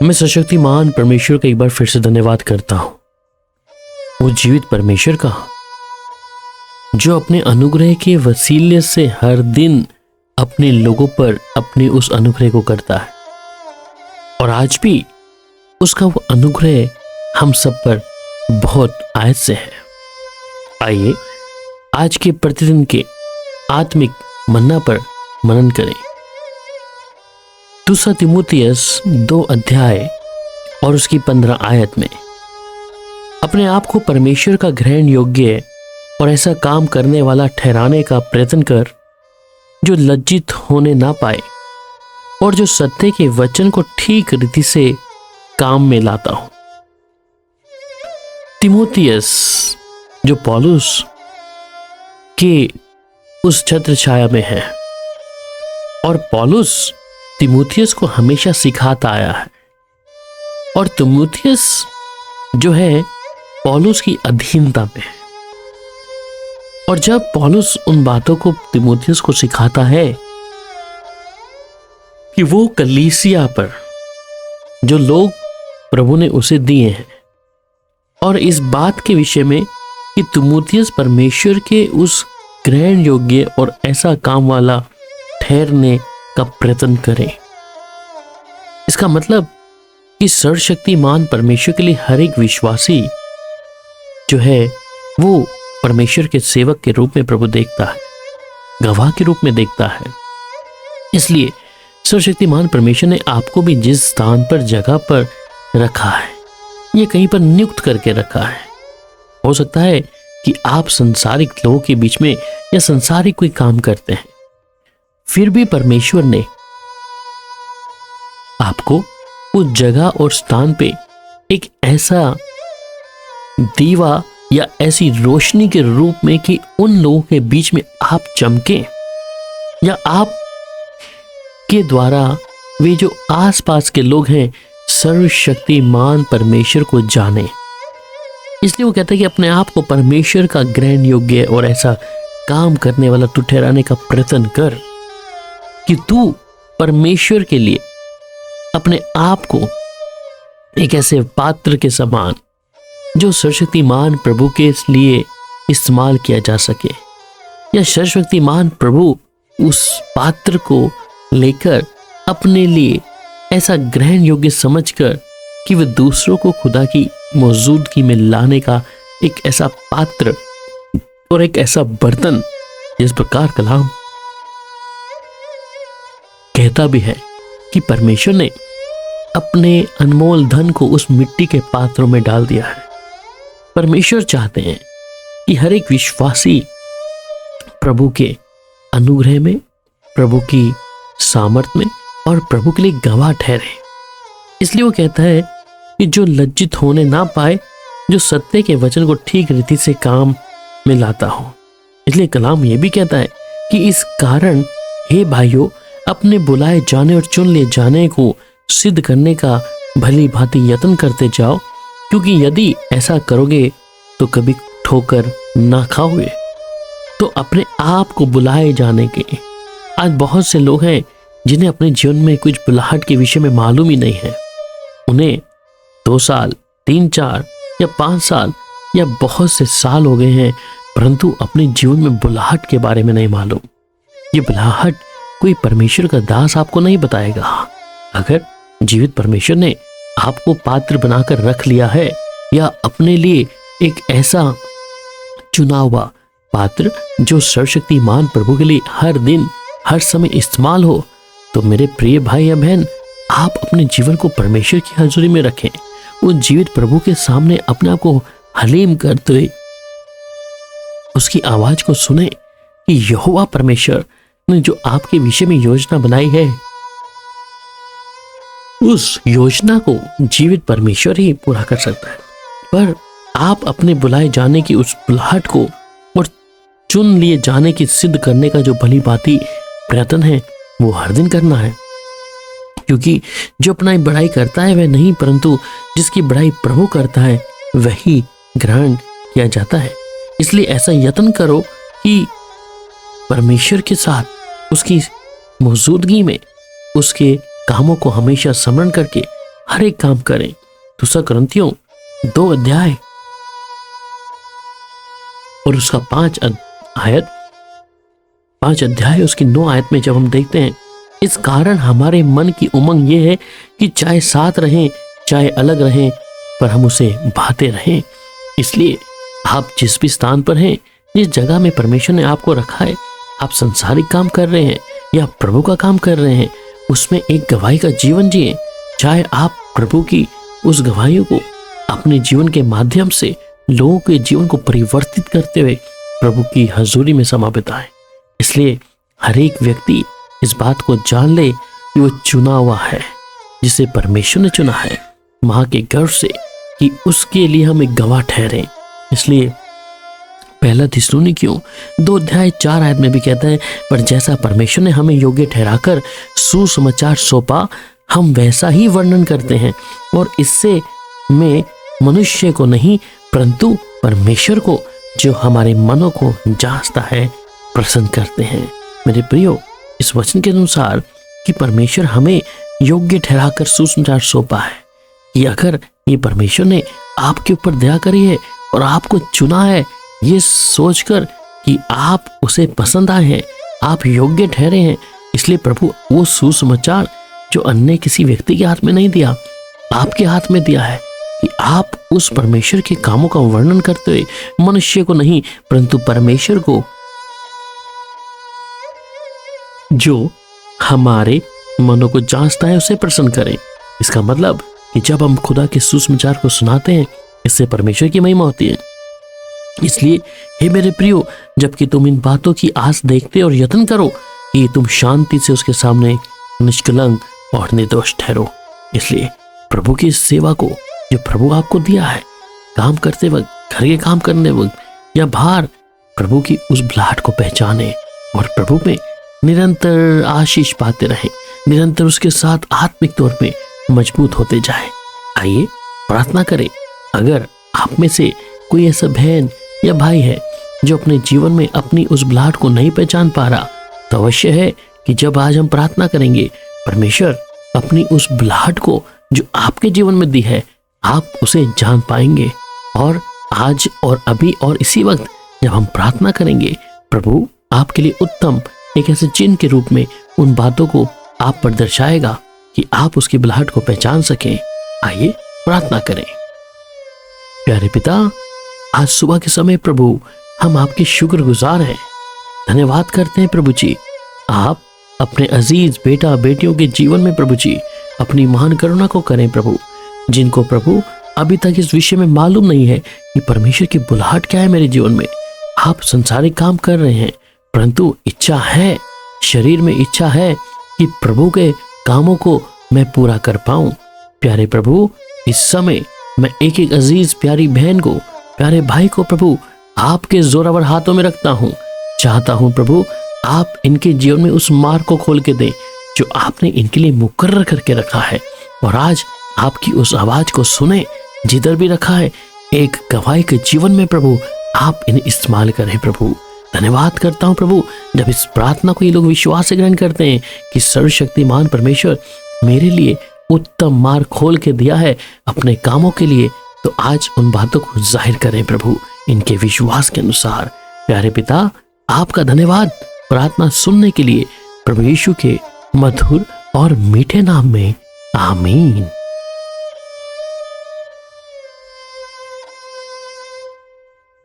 मैं सशक्तिमान परमेश्वर का एक बार फिर से धन्यवाद करता हूं, वो जीवित परमेश्वर का जो अपने अनुग्रह के वसीले से हर दिन अपने लोगों पर अपने उस अनुग्रह को करता है, और आज भी उसका वो अनुग्रह हम सब पर बहुत आयत से है। आइए आज के प्रतिदिन के आत्मिक मन्ना पर मनन करें। दूसरा तिमुथियुस 2 अध्याय और उसकी 15 आयत में अपने आप को परमेश्वर का ग्रहण योग्य और ऐसा काम करने वाला ठहराने का प्रयत्न कर जो लज्जित होने ना पाए और जो सत्य के वचन को ठीक रीति से काम में लाता हो। तिमोथियस जो पौलुस के उस छत्र छाया में है, और पौलुस तिमोथियस को हमेशा सिखाता आया है, और तिमोथियस जो है पौलुस की अधीनता में है। और जब पौलुस उन बातों को तिमोथियस को सिखाता है कि वो कलीसिया पर जो लोग प्रभु ने उसे दिए हैं, और इस बात के विषय में कि तिमोथियस परमेश्वर के उस ग्रहण योग्य और ऐसा काम वाला ठहरने का प्रयत्न करें। इसका मतलब कि सर्वशक्तिमान परमेश्वर के लिए हर एक विश्वासी जो है वो परमेश्वर के सेवक के रूप में प्रभु देखता है, गवाह के रूप में देखता है। इसलिए सर्वशक्तिमान परमेश्वर ने आपको भी जिस स्थान पर जगह पर रखा है, ये कहीं पर नियुक्त करके रखा है। हो सकता है कि आप संसारिक लोगों के बीच में या संसारिक कोई काम करते हैं, फिर भी परमेश्वर ने आपको उस जगह और स्थान पे एक ऐसा दीवा या ऐसी रोशनी के रूप में कि उन लोगों के बीच में आप चमके, या आप के द्वारा वे जो आसपास के लोग हैं सर्वशक्तिमान परमेश्वर को जाने। इसलिए वो कहता है कि अपने आप को परमेश्वर का ग्रहण योग्य और ऐसा काम करने वाला तू ठहराने का प्रयत्न कर कि तू परमेश्वर के लिए अपने आप को एक ऐसे पात्र के समान जो सर्वशक्तिमान प्रभु के लिए इस्तेमाल किया जा सके, या सर्वशक्तिमान प्रभु उस पात्र को लेकर अपने लिए ऐसा ग्रहण योग्य समझकर कि वह दूसरों को खुदा की मौजूदगी में लाने का एक ऐसा पात्र और एक ऐसा बर्तन, जिस प्रकार कलाम कहता भी है कि परमेश्वर ने अपने अनमोल धन को उस मिट्टी के पात्रों में डाल दिया है। परमेश्वर चाहते हैं कि हर एक विश्वासी प्रभु के अनुग्रह में, प्रभु की सामर्थ्य में और प्रभु के लिए गवाह ठहरे। इसलिए वो कहता है कि जो लज्जित होने ना पाए, जो सत्य के वचन को ठीक रीति से काम में लाता हो। इसलिए कलाम यह भी कहता है कि इस कारण हे भाइयों, अपने बुलाए जाने और चुन लिए जाने को सिद्ध करने का भली भांति यत्न करते जाओ, क्योंकि यदि ऐसा करोगे तो कभी ठोकर ना खाओगे। तो अपने आप को बुलाए जाने के आज बहुत से लोग हैं जिन्हें अपने जीवन में कुछ बुलाहट के विषय में मालूम ही नहीं है। उन्हें 2 साल, 3, 4 या 5 साल या बहुत से साल हो गए हैं, परंतु अपने जीवन में बुलाहट के बारे में नहीं मालूम। ये बुलाहट कोई परमेश्वर का दास आपको नहीं बताएगा। अगर जीवित परमेश्वर ने आपको पात्र बनाकर रख लिया है, या अपने लिए एक ऐसा चुना हुआ पात्र जो सर्वशक्तिमान प्रभु के लिए हर दिन हर समय इस्तेमाल हो, तो मेरे प्रिय भाई या बहन, आप अपने जीवन को परमेश्वर की हजूरी में रखें। उस जीवित प्रभु के सामने अपने आप को हलीम करते हुए उसकी आवाज को सुने कि यहोवा परमेश्वर ने जो आपके विषय में योजना बनाई है, उस योजना को जीवित परमेश्वर ही पूरा कर सकता है। पर आप अपने बुलाए जाने की उस बुलाहट को और चुन लिए जाने की सिद्ध करने का जो भली भांति प्रयत्न है, वो हर दिन करना है। क्योंकि जो अपना बड़ाई करता है वह नहीं, परंतु जिसकी बड़ाई प्रभु करता है वही ग्रहण किया जाता है। इसलिए ऐसा यत्न करो कि परमेश्वर के साथ उसकी मौजूदगी में उसके कामों को हमेशा स्मरण करके हर एक काम करें। दूसरा कुरिन्थियों 2 अध्याय और उसका 5 अध्याय उसकी 9 आयत में जब हम देखते हैं, इस कारण हमारे मन की उमंग ये है कि चाहे साथ रहें चाहे अलग रहें, पर हम उसे भाते रहें। इसलिए आप जिस भी स्थान पर हैं, जिस जगह में परमेश्वर ने आपको रखा है, आप संसारिक काम कर रहे हैं या प्रभु का काम कर रहे हैं, उसमें एक गवाही का जीवन जिए। चाहे आप प्रभु की उस गवाही को अपने जीवन के माध्यम से लोगों के जीवन को परिवर्तित करते हुए प्रभु की हजूरी में समय बिताएं। इसलिए हर एक व्यक्ति इस बात को जान ले कि वो चुना हुआ है, जिसे परमेश्वर ने चुना है मां के गर्भ से, कि उसके लिए हम एक गवाह ठहरे। इसलिए पहला थिस्सलुनीकियों 2 अध्याय 4 आयत में भी कहता है, पर जैसा परमेश्वर ने हमें योग्य ठहराकर सुसमाचार सौंपा, हम वैसा ही वर्णन करते हैं, और इससे में मनुष्य को नहीं परंतु परमेश्वर को जो हमारे मनों को जांचता है प्रसन्न करते हैं। मेरे प्रियो, इस वचन के अनुसार कि परमेश्वर हमें योग्य ठहराकर सुसमाचार सौंपा है, कि अगर ये परमेश्वर ने आपके ऊपर दया करी है और आपको चुना है, ये सोचकर कि आप उसे पसंद आए हैं, आप योग्य ठहरे हैं, इसलिए प्रभु वो सुसमाचार जो अन्य किसी व्यक्ति के हाथ में नहीं दिया, आपके हाथ में दिया है, कि आप उस परमेश्वर के कामों का वर्णन करते हुए मनुष्य को नहीं परंतु परमेश्वर को, जो हमारे मनों को जांचता है, उसे प्रसन्न करें। इसका मतलब कि जब हम खुदा के सुसमाचार को सुनाते हैं, इससे परमेश्वर की महिमा होती है। इसलिए हे मेरे प्रियो, जबकि तुम इन बातों की आस देखते और यत्न करो कि तुम शांति से उसके सामने निष्कलंक और निर्दोष ठहरो। इसलिए प्रभु की सेवा को जो प्रभु आपको दिया है, काम करते वक्त, घर के काम करने वक्त या बाहर, प्रभु की उस बुलाहट को पहचाने और प्रभु में निरंतर आशीष पाते रहे, निरंतर उसके साथ आत्मिक तौर पे मजबूत होते जाए। आइए प्रार्थना करें। अगर आप में से कोई ऐसा बहन या भाई है जो अपने जीवन में अपनी उस बुलाहट को नहीं पहचान पा रहा, तो अवश्य है कि जब आज हम प्रार्थना करेंगे, परमेश्वर अपनी उस बुलाहट को जो आपके जीवन में दी है, आप उसे जान पाएंगे। और आज और अभी और इसी वक्त जब हम प्रार्थना करेंगे, प्रभु आपके लिए उत्तम एक ऐसे चिन्ह के रूप में उन बातों को आप पर दर्शाएगा कि आप उसकी बुलाहट को पहचान सकें। आइए प्रार्थना करें। प्यारे पिता, आज सुबह के समय प्रभु हम आपके शुक्रगुजार हैं, धन्यवाद करते हैं प्रभु जी। आप अपने अजीज बेटा बेटियों के जीवन में प्रभु जी अपनी महान करुणा को करें प्रभु, जिनको प्रभु अभी तक इस विषय में मालूम नहीं है कि परमेश्वर की बुलाहट क्या है मेरे जीवन में। आप संसारिक काम कर रहे हैं, परंतु इच्छा है, शरीर में इच्छा है कि प्रभु के कामों को मैं पूरा कर पाऊं। प्यारे प्रभु, इस समय मैं एक एक अजीज प्यारी बहन को, प्यारे भाई को प्रभु आपके जोरावर हाथों में रखता हूं। चाहता हूं प्रभु आप इनके जीवन में उस मार्ग को खोल के दें जो आपने इनके लिए मुकर्रर करके रखा है, और आज आपकी उस आवाज को सुने जिधर भी रखा है। एक गवाही के जीवन में प्रभु आप इन्हें इस्तेमाल करें प्रभु। धन्यवाद करता हूं प्रभु, जब इस प्रार्थना को ये लोग विश्वास से ग्रहण करते हैं कि सर्वशक्तिमान परमेश्वर मेरे लिए उत्तम मार्ग खोल के दिया है अपने कामों के लिए, तो आज उन बातों को जाहिर करें प्रभु इनके विश्वास के अनुसार। प्यारे पिता, आपका धन्यवाद प्रार्थना सुनने के लिए, प्रभु यीशु के मधुर और मीठे नाम में, आमीन।